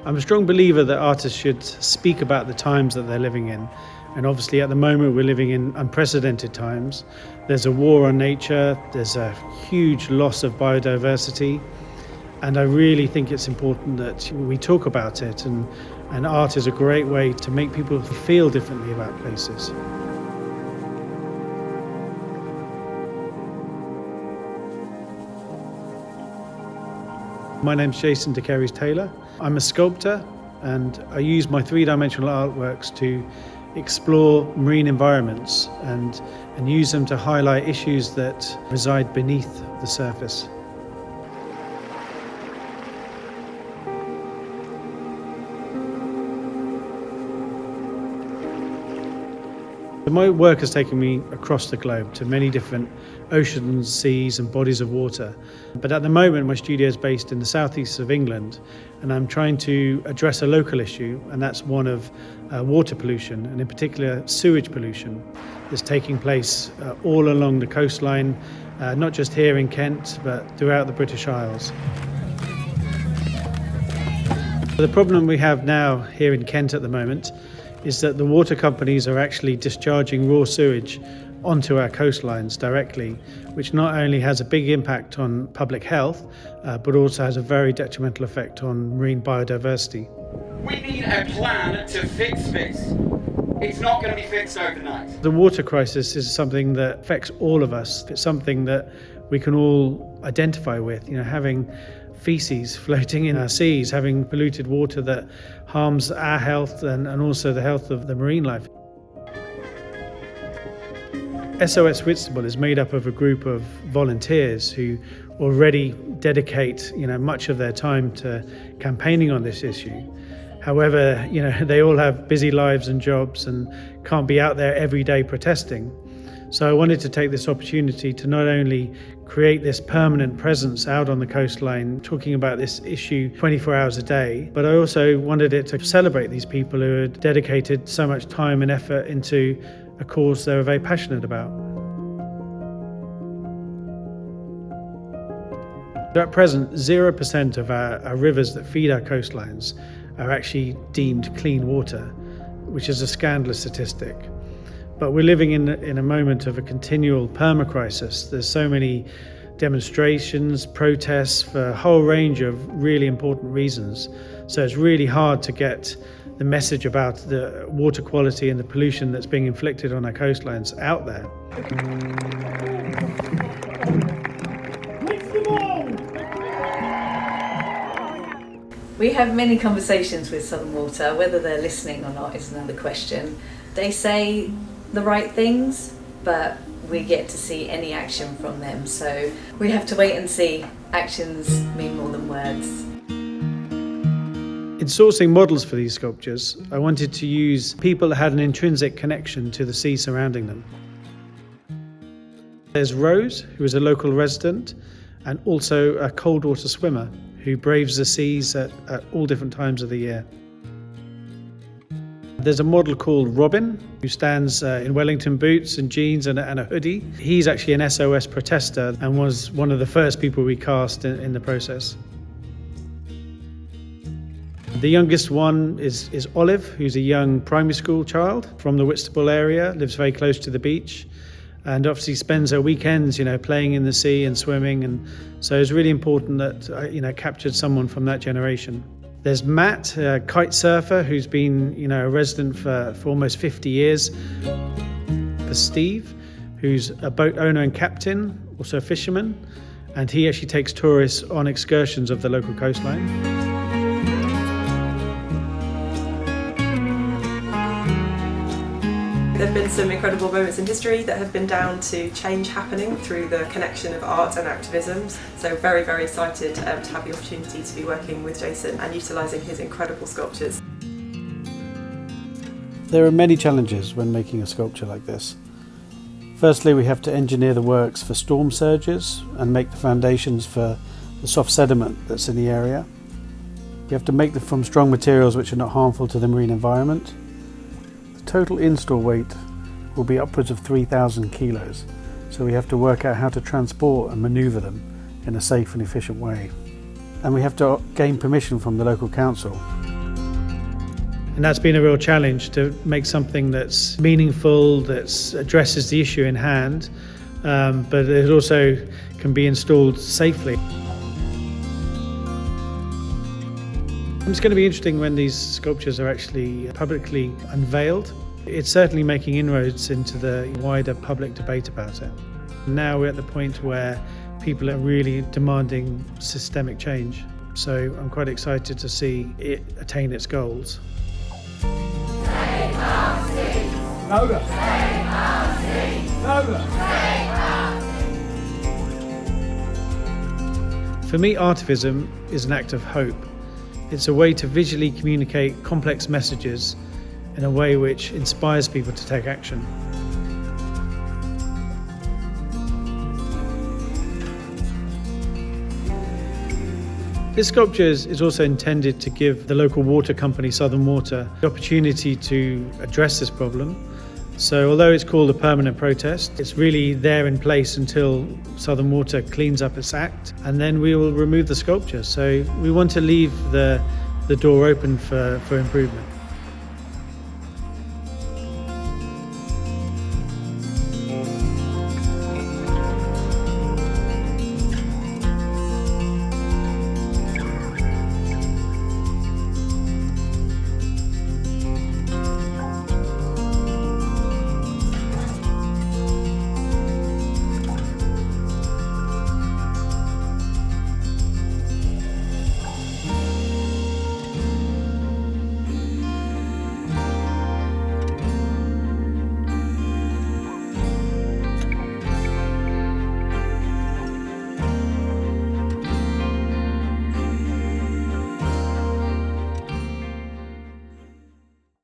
I'm a strong believer that artists should speak about the times that they're living in. And obviously at the moment we're living in unprecedented times. There's a war on nature, there's a huge loss of biodiversity. And I really think it's important that we talk about it, and art is a great way to make people feel differently about places. My name's Jason deCaires Taylor. I'm a sculptor and I use my three-dimensional artworks to explore marine environments and use them to highlight issues that reside beneath the surface. My work has taken me across the globe to many different oceans, seas and bodies of water. But at the moment my studio is based in the southeast of England, and I'm trying to address a local issue, and that's one of water pollution, and in particular sewage pollution that's taking place all along the coastline, not just here in Kent but throughout the British Isles. The problem we have now here in Kent at the moment is that the water companies are actually discharging raw sewage onto our coastlines directly, which not only has a big impact on public health, but also has a very detrimental effect on marine biodiversity. We need a plan to fix this. It's not going to be fixed overnight. The water crisis is something that affects all of us. It's something that we can all identify with, having feces floating in our seas, having polluted water that harms our health and also the health of the marine life. SOS Whitstable is made up of a group of volunteers who already dedicate much of their time to campaigning on this issue. However, they all have busy lives and jobs and can't be out there every day protesting. So I wanted to take this opportunity to not only create this permanent presence out on the coastline talking about this issue 24 hours a day, but I also wanted it to celebrate these people who had dedicated so much time and effort into a cause they were very passionate about. At present, 0% of our rivers that feed our coastlines are actually deemed clean water, which is a scandalous statistic. But we're living in a moment of a continual perma-crisis. There's so many demonstrations, protests for a whole range of really important reasons. So it's really hard to get the message about the water quality and the pollution that's being inflicted on our coastlines out there. We have many conversations with Southern Water. Whether they're listening or not is another question. They say the right things, but we get to see any action from them, so we have to wait and see. Actions mean more than words. In sourcing models for these sculptures, I wanted to use people that had an intrinsic connection to the sea surrounding them. There's Rose, who is a local resident and also a cold water swimmer who braves the seas at all different times of the year. There's a model called Robin who stands in Wellington boots and jeans and a hoodie. He's actually an SOS protester and was one of the first people we cast in the process. The youngest one is Olive, who's a young primary school child from the Whitstable area, lives very close to the beach, and obviously spends her weekends, playing in the sea and swimming. And so it's really important that I, captured someone from that generation. There's Matt, a kite surfer who's been, a resident for almost 50 years. There's Steve, who's a boat owner and captain, also a fisherman, and he actually takes tourists on excursions of the local coastline. There have been some incredible moments in history that have been down to change happening through the connection of art and activism. So very, very excited to have the opportunity to be working with Jason and utilising his incredible sculptures. There are many challenges when making a sculpture like this. Firstly, we have to engineer the works for storm surges and make the foundations for the soft sediment that's in the area. We have to make them from strong materials which are not harmful to the marine environment. Total install weight will be upwards of 3,000 kilos, so we have to work out how to transport and manoeuvre them in a safe and efficient way. And we have to gain permission from the local council. And that's been a real challenge, to make something that's meaningful, that addresses the issue in hand, but it also can be installed safely. It's going to be interesting when these sculptures are actually publicly unveiled. It's certainly making inroads into the wider public debate about it. Now we're at the point where people are really demanding systemic change. So I'm quite excited to see it attain its goals. For me, artivism is an act of hope. It's a way to visually communicate complex messages in a way which inspires people to take action. This sculpture is also intended to give the local water company, Southern Water, the opportunity to address this problem. So although it's called a permanent protest, it's really there in place until Southern Water cleans up its act, and then we will remove the sculpture. So we want to leave the door open for improvement.